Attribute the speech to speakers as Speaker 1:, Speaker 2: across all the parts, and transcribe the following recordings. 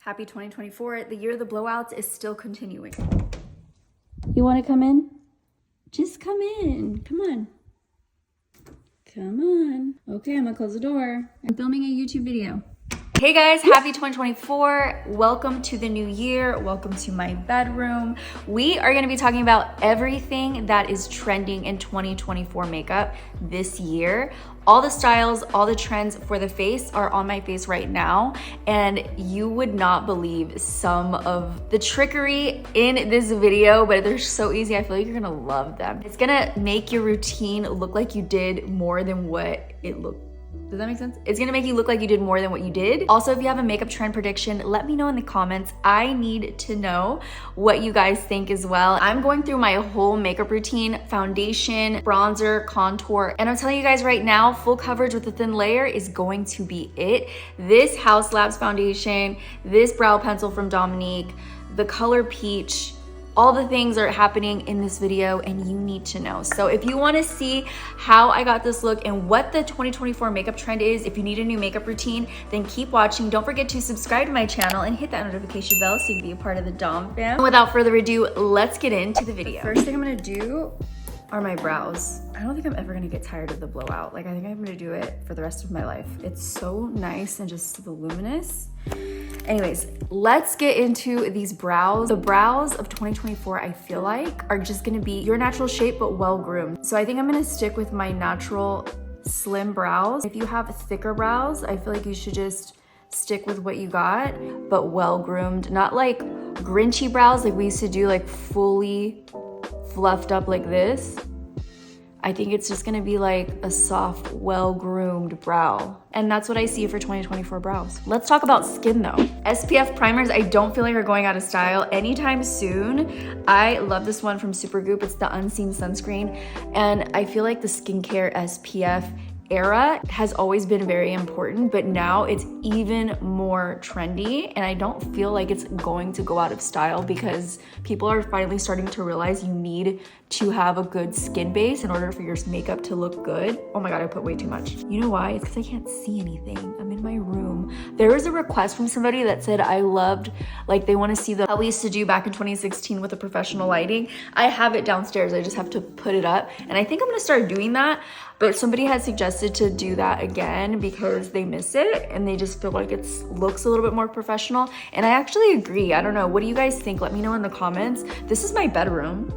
Speaker 1: Happy 2024. The year of the blowouts is still continuing.
Speaker 2: You want to come in? Just come in. Come on. Come on. Okay, I'm gonna close the door. I'm filming a YouTube video.
Speaker 1: Hey guys, happy 2024. Welcome to the new year. Welcome to my bedroom. We are gonna be talking about everything that is trending in 2024 makeup this year. All the styles, all the trends for the face are on my face right now, and you would not believe some of the trickery in this video, but they're so easy. I feel like you're gonna love them. It's gonna make your routine look like you did more than what it looked. Does that make sense? It's gonna make you look like you did more than what you did. Also, if you have a makeup trend prediction, let me know in the comments. I need to know what you guys think as well. I'm going through my whole makeup routine, foundation, bronzer, contour, and I'm telling you guys right now, full coverage with a thin layer is going to be it. This HAUS Labs foundation, this brow pencil from Dominique, the color peach, all the things are happening in this video and you need to know. So if you wanna see how I got this look and what the 2024 makeup trend is, if you need a new makeup routine, then keep watching. Don't forget to subscribe to my channel and hit that notification bell so you can be a part of the Dom fam. And without further ado, let's get into the video. The first thing I'm gonna do are my brows. I don't think I'm ever gonna get tired of the blowout. Like, I think I'm gonna do it for the rest of my life. It's so nice and just voluminous. Anyways, let's get into these brows. The brows of 2024, I feel like, are just gonna be your natural shape, but well-groomed. So I think I'm gonna stick with my natural slim brows. If you have thicker brows, I feel like you should just stick with what you got, but well-groomed. Not like grinchy brows like we used to do, like fully fluffed up like this. I think it's just gonna be like a soft, well-groomed brow. And that's what I see for 2024 brows. Let's talk about skin though. SPF primers, I don't feel like are going out of style anytime soon. I love this one from Supergoop. It's the Unseen Sunscreen. And I feel like the skincare SPF era has always been very important, but now it's even more trendy, and I don't feel like it's going to go out of style because people are finally starting to realize you need to have a good skin base in order for your makeup to look good. Oh my god, I put way too much. You know why? It's because I can't see anything. I'm in my room. There was a request from somebody that said I loved, like, they want to see how we used to do back in 2016 with the professional lighting. I have it downstairs. I just have to put it up, and I think I'm gonna start doing that. But somebody had suggested to do that again because they miss it and they just feel like it looks a little bit more professional. And I actually agree. I don't know. What do you guys think? Let me know in the comments. This is my bedroom.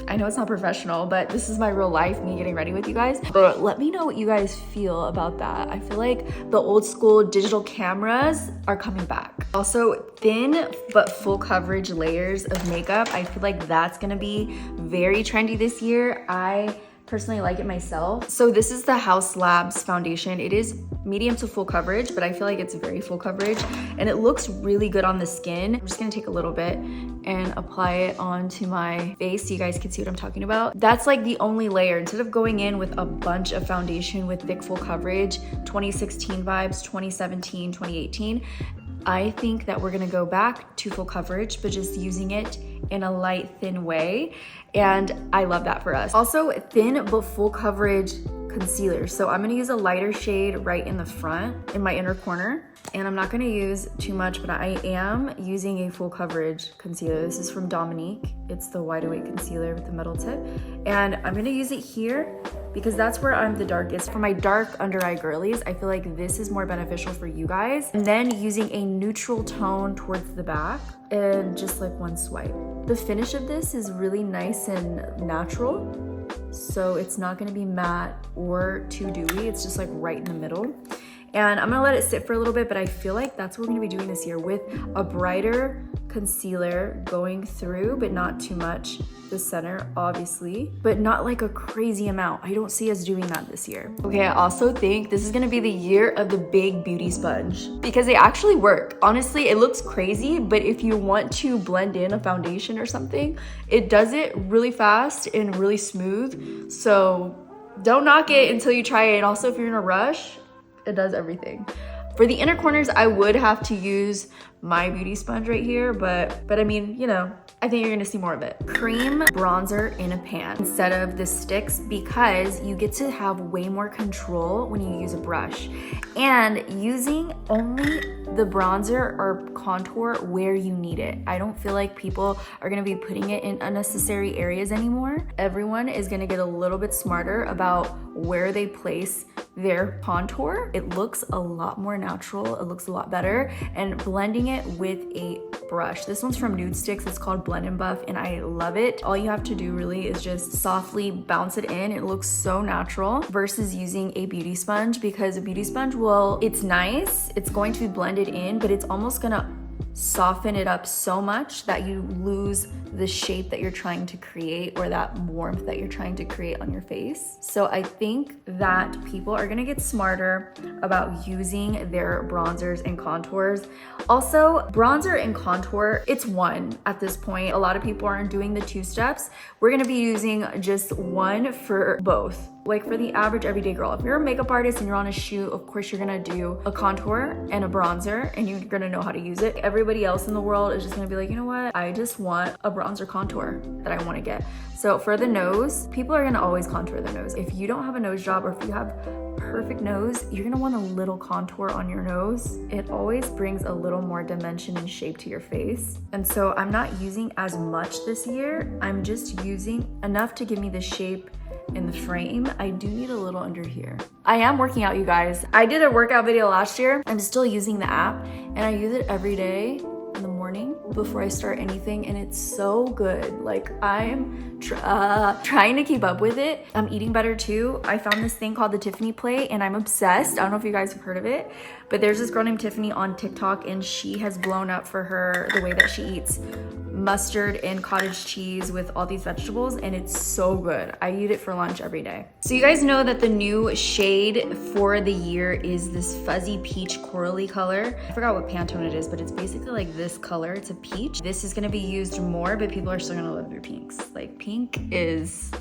Speaker 1: I know it's not professional, but this is my real life, me getting ready with you guys. But let me know what you guys feel about that. I feel like the old school digital cameras are coming back. Also, thin but full coverage layers of makeup. I feel like that's gonna be very trendy this year. I personally like it myself. So this is the HAUS Labs foundation. It is medium to full coverage, but I feel like it's very full coverage and it looks really good on the skin. I'm just gonna take a little bit and apply it onto my face so you guys can see what I'm talking about. That's like the only layer. Instead of going in with a bunch of foundation with thick full coverage, 2016 vibes, 2017, 2018, I think that we're gonna go back to full coverage, but just using it in a light, thin way. And I love that for us. Also, thin but full coverage concealer. So I'm gonna use a lighter shade right in the front, in my inner corner. And I'm not gonna use too much, but I am using a full coverage concealer. This is from Dominique. It's the Wide Awake concealer with the metal tip. And I'm gonna use it here because that's where I'm the darkest. For my dark under eye girlies, I feel like this is more beneficial for you guys. And then using a neutral tone towards the back and just like one swipe. The finish of this is really nice and natural. So it's not gonna be matte or too dewy. It's just like right in the middle. And I'm gonna let it sit for a little bit, but I feel like that's what we're gonna be doing this year with a brighter concealer going through, but not too much. The center, obviously, but not like a crazy amount. I don't see us doing that this year. Okay, I also think this is gonna be the year of the big beauty sponge because they actually work. Honestly, it looks crazy, but if you want to blend in a foundation or something, it does it really fast and really smooth. So don't knock it until you try it. And also, if you're in a rush, it does everything. For the inner corners, I would have to use my beauty sponge right here, but I mean, you know, I think you're gonna see more of it. Cream bronzer in a pan instead of the sticks, because you get to have way more control when you use a brush, and using only the bronzer or contour where you need it. I don't feel like people are gonna be putting it in unnecessary areas anymore. Everyone is gonna get a little bit smarter about where they place their contour. It looks a lot more natural, it looks a lot better, and blending it with a brush. This one's from Nude Sticks, it's called Blend and Buff, and I love it. All you have to do really is just softly bounce it in. It looks so natural versus using a beauty sponge, because a beauty sponge will, it's nice, it's going to be blended in, but it's almost gonna soften it up so much that you lose the shape that you're trying to create, or that warmth that you're trying to create on your face. So I think that people are gonna get smarter about using their bronzers and contours. Also, bronzer and contour, it's one at this point. A lot of people aren't doing the 2 steps. We're gonna be using just one for both. Like for the average everyday girl, if you're a makeup artist and you're on a shoot, of course you're gonna do a contour and a bronzer, and you're gonna know how to use it. Everybody else in the world is just gonna be like, you know what? I just want a bronzer contour that I wanna get. So for the nose, people are gonna always contour their nose. If you don't have a nose job, or if you have perfect nose, you're gonna want a little contour on your nose. It always brings a little more dimension and shape to your face. And so I'm not using as much this year. I'm just using enough to give me the shape in the frame. I do need a little under here. I am working out, you guys. I did a workout video last year. I'm still using the app, and I use it every day in the morning before I start anything, and it's so good. Like, I'm trying to keep up with it. I'm eating better too. I found this thing called the Tiffany plate, and I'm obsessed. I don't know if you guys have heard of it, but there's this girl named Tiffany on TikTok, and she has blown up for her the way that she eats mustard and cottage cheese with all these vegetables, and it's so good. I eat it for lunch every day. So you guys know that the new shade for the year is this fuzzy peach corally color. I forgot what Pantone it is, but it's basically like this color. It's a peach. This is gonna be used more, but people are still gonna love their pinks. Like, pink is,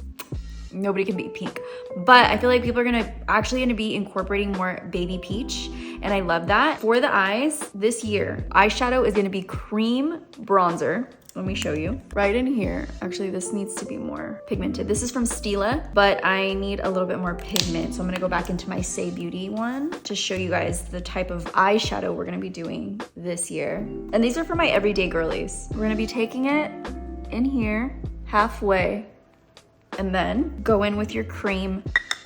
Speaker 1: nobody can beat pink. But I feel like people are actually gonna be incorporating more baby peach, and I love that. For the eyes, this year, eyeshadow is gonna be cream bronzer. Let me show you. Right in here, actually this needs to be more pigmented. This is from Stila, but I need a little bit more pigment. So I'm gonna go back into my Say Beauty one to show you guys the type of eyeshadow we're gonna be doing this year. And these are for my everyday girlies. We're gonna be taking it in here, halfway, and then go in with your cream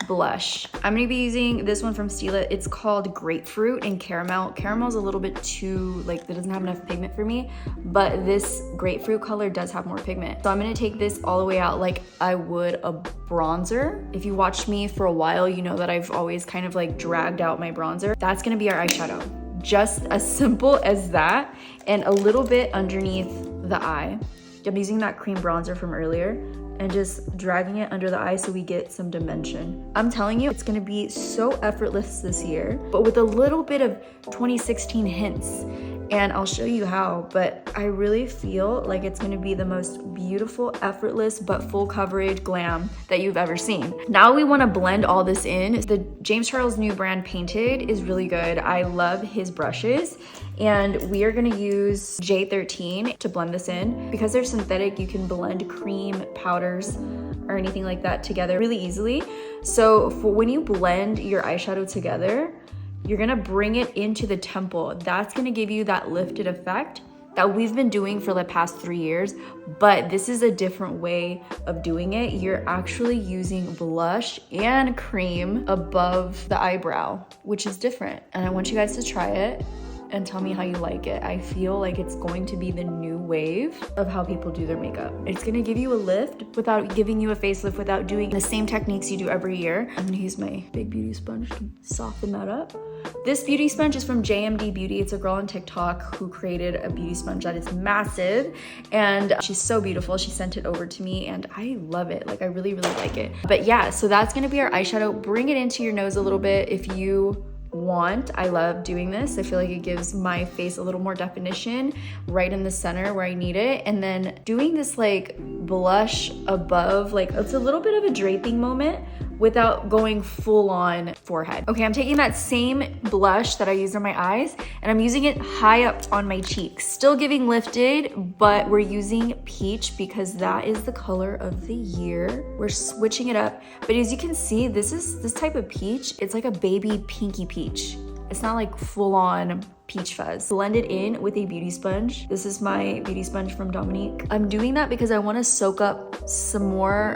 Speaker 1: blush. I'm gonna be using this one from Stila. It's called Grapefruit and Caramel. Caramel's a little bit too, like, that doesn't have enough pigment for me, but this grapefruit color does have more pigment. So I'm gonna take this all the way out like I would a bronzer. If you watched me for a while, you know that I've always kind of like dragged out my bronzer. That's gonna be our eyeshadow. Just as simple as that, and a little bit underneath the eye. I'm using that cream bronzer from earlier and just dragging it under the eye so we get some dimension. I'm telling you, it's gonna be so effortless this year, but with a little bit of 2016 hints. And I'll show you how, but I really feel like it's gonna be the most beautiful, effortless, but full coverage glam that you've ever seen. Now we wanna blend all this in. The James Charles' new brand Painted is really good. I love his brushes. And we are gonna use J13 to blend this in. Because they're synthetic, you can blend cream, powders, or anything like that together really easily. So for when you blend your eyeshadow together, you're gonna bring it into the temple. That's gonna give you that lifted effect that we've been doing for the past 3 years, but this is a different way of doing it. You're actually using blush and cream above the eyebrow, which is different. And I want you guys to try it and tell me how you like it. I feel like it's going to be the new wave of how people do their makeup. It's gonna give you a lift without giving you a facelift, without doing the same techniques you do every year. I'm gonna use my big beauty sponge to soften that up. This beauty sponge is from JMD Beauty. It's a girl on TikTok who created a beauty sponge that is massive, and she's so beautiful. She sent it over to me and I love it. Like, I really, really like it. But yeah, so that's gonna be our eyeshadow. Bring it into your nose a little bit if you want. I love doing this. I feel like it gives my face a little more definition right in the center where I need it. And then doing this like blush above, like it's a little bit of a draping moment, without going full on forehead. Okay, I'm taking that same blush that I used on my eyes and I'm using it high up on my cheeks. Still giving lifted, but we're using peach because that is the color of the year. We're switching it up. But as you can see, this type of peach, it's like a baby pinky peach. It's not like full on peach fuzz. Blend it in with a beauty sponge. This is my beauty sponge from Dominique. I'm doing that because I want to soak up some more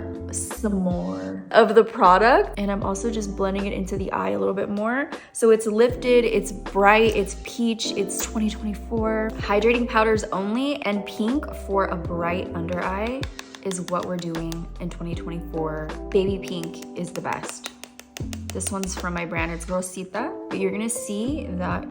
Speaker 1: of the product. And I'm also just blending it into the eye a little bit more. So it's lifted, it's bright, it's peach, it's 2024. Hydrating powders only and pink for a bright under eye is what we're doing in 2024. Baby pink is the best. This one's from my brand, it's Rosita. But you're gonna see that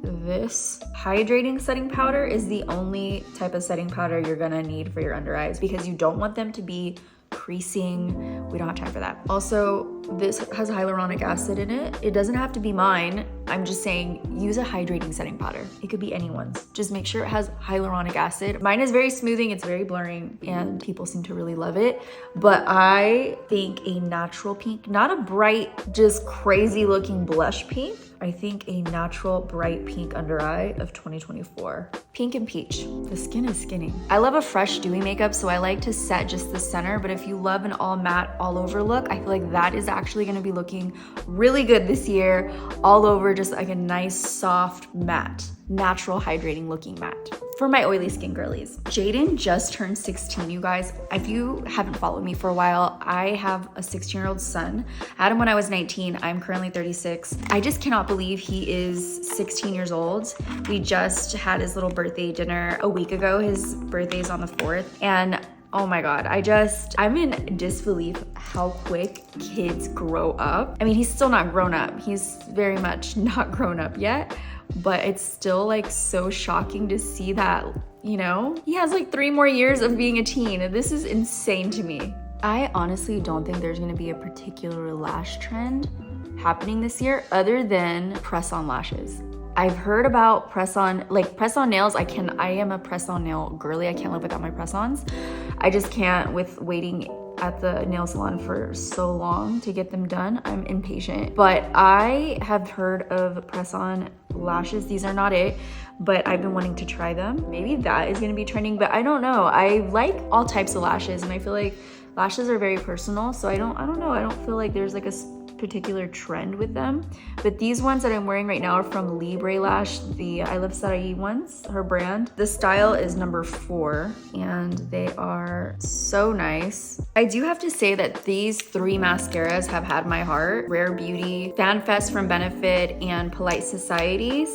Speaker 1: this hydrating setting powder is the only type of setting powder you're gonna need for your under eyes because you don't want them to be creasing. We don't have time for that. Also, this has hyaluronic acid in it. It doesn't have to be mine. I'm just saying use a hydrating setting powder. It could be anyone's. Just make sure it has hyaluronic acid. Mine is very smoothing, it's very blurring, and people seem to really love it. But I think a natural pink, not a bright, just crazy looking blush pink. I think a natural bright pink under eye of 2024. Pink and peach. The skin is skinny. I love a fresh dewy makeup, so I like to set just the center, but if you love an all matte all over look, I feel like that is actually gonna be looking really good this year, all over, just like a nice soft matte, natural hydrating looking matte. For my oily skin girlies, Jaden just turned 16, you guys. If you haven't followed me for a while, I have a 16-year-old son. I had him when I was 19. I'm currently 36. I just cannot believe he is 16 years old. We just had his little birthday dinner a week ago. His birthday is on the 4th. And oh my God, I'm in disbelief how quick kids grow up. I mean, he's still not grown up. He's very much not grown up yet. But it's still like so shocking to see that, you know, he has like 3 more years of being a teen. And this is insane to me. I honestly don't think there's gonna be a particular lash trend happening this year other than press-on lashes. I've heard about press-on nails. I am a press-on nail girly. I can't live without my press-ons. I just can't with waiting at the nail salon for so long to get them done. I'm impatient. But I have heard of press-on lashes. These are not it, but I've been wanting to try them. Maybe that is gonna be trending, but I don't know. I like all types of lashes, and I feel like lashes are very personal, so I don't know. I don't feel like there's like a particular trend with them. But these ones that I'm wearing right now are from Libre Lash, the I Love Sarai ones, her brand. The style is number 4 and they are so nice. I do have to say that these 3 mascaras have had my heart. Rare Beauty, Fan Fest from Benefit, and Polite Societies.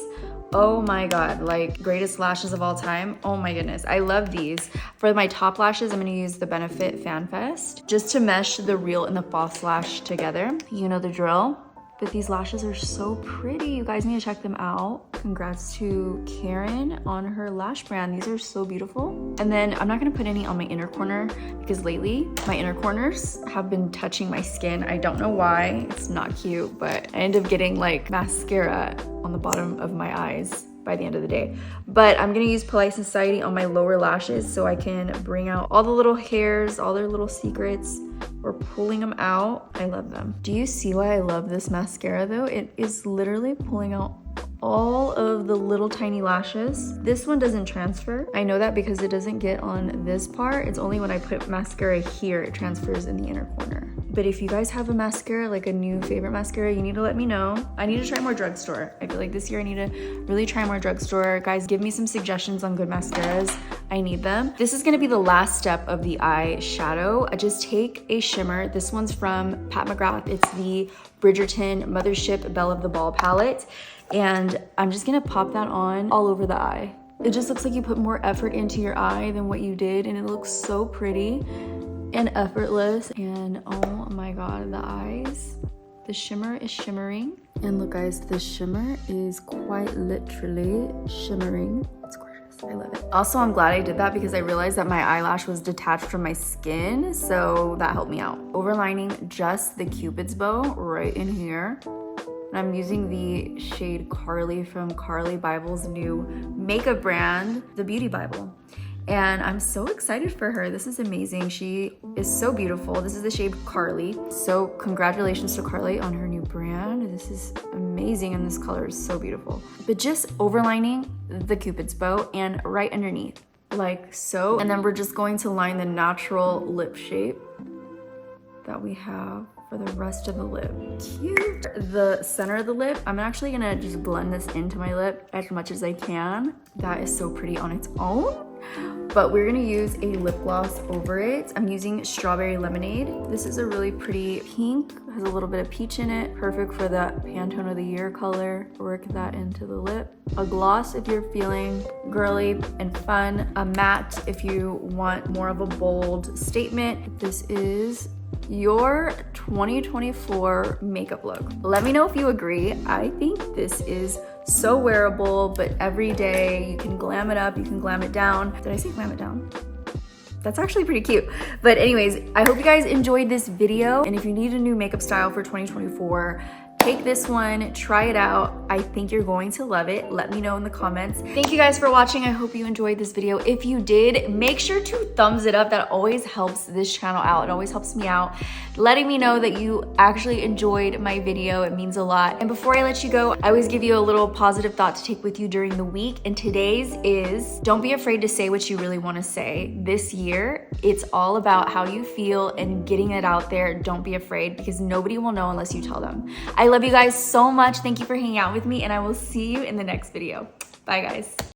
Speaker 1: Oh my God, like greatest lashes of all time. Oh my goodness, I love these. For my top lashes, I'm gonna use the Benefit Fan Fest just to mesh the real and the false lash together. You know the drill. But these lashes are so pretty. You guys need to check them out. Congrats to Karen on her lash brand. These are so beautiful. And then I'm not gonna put any on my inner corner because lately my inner corners have been touching my skin. I don't know why, it's not cute, but I end up getting like mascara on the bottom of my eyes by the end of the day. But I'm gonna use Polite Society on my lower lashes so I can bring out all the little hairs, all their little secrets. We're pulling them out. I love them. Do you see why I love this mascara though? It is literally pulling out all of the little tiny lashes. This one doesn't transfer. I know that because it doesn't get on this part. It's only when I put mascara here, it transfers in the inner corner. But if you guys have a mascara, like a new favorite mascara, you need to let me know. I need to try more drugstore. I feel like this year I need to really try more drugstore. Guys, give me some suggestions on good mascaras. I need them. This is gonna be the last step of the eyeshadow. I just take a shimmer. This one's from Pat McGrath. It's the Bridgerton Mothership Belle of the Ball palette. And I'm just gonna pop that on all over the eye. It just looks like you put more effort into your eye than what you did, and it looks so pretty and effortless. And oh my God, the eyes. The shimmer is shimmering. And look guys, the shimmer is quite literally shimmering. It's gorgeous, I love it. Also, I'm glad I did that because I realized that my eyelash was detached from my skin, so that helped me out. Overlining just the Cupid's bow right in here. And I'm using the shade Carly from Carly Bible's new makeup brand, the Beauty Bible. and I'm so excited for her. This is amazing. She is so beautiful. This is the shade Carly. So congratulations to Carly on her new brand. This is amazing, and this color is so beautiful. But just overlining the Cupid's bow and right underneath, like so. And then we're just going to line the natural lip shape that we have for the rest of the lip. Cute. The center of the lip, I'm actually gonna just blend this into my lip as much as I can. That is so pretty on its own. But we're gonna use a lip gloss over it. I'm using Strawberry Lemonade. This is a really pretty pink, has a little bit of peach in it. Perfect for that Pantone of the Year color. Work that into the lip. A gloss if you're feeling girly and fun. A matte if you want more of a bold statement. This is your 2024 makeup look. Let me know if you agree. I think this is so wearable, but every day you can glam it up, you can glam it down. Did I say glam it down? That's actually pretty cute. But anyways, I hope you guys enjoyed this video. And if you need a new makeup style for 2024, take this one, try it out. I think you're going to love it. Let me know in the comments. Thank you guys for watching. I hope you enjoyed this video. If you did, make sure to thumbs it up. That always helps this channel out. It always helps me out, letting me know that you actually enjoyed my video. It means a lot. And before I let you go, I always give you a little positive thought to take with you during the week. And today's is, don't be afraid to say what you really want to say. This year, it's all about how you feel and getting it out there. Don't be afraid, because nobody will know unless you tell them. I love you guys so much. Thank you for hanging out with me, and I will see you in the next video. Bye, guys.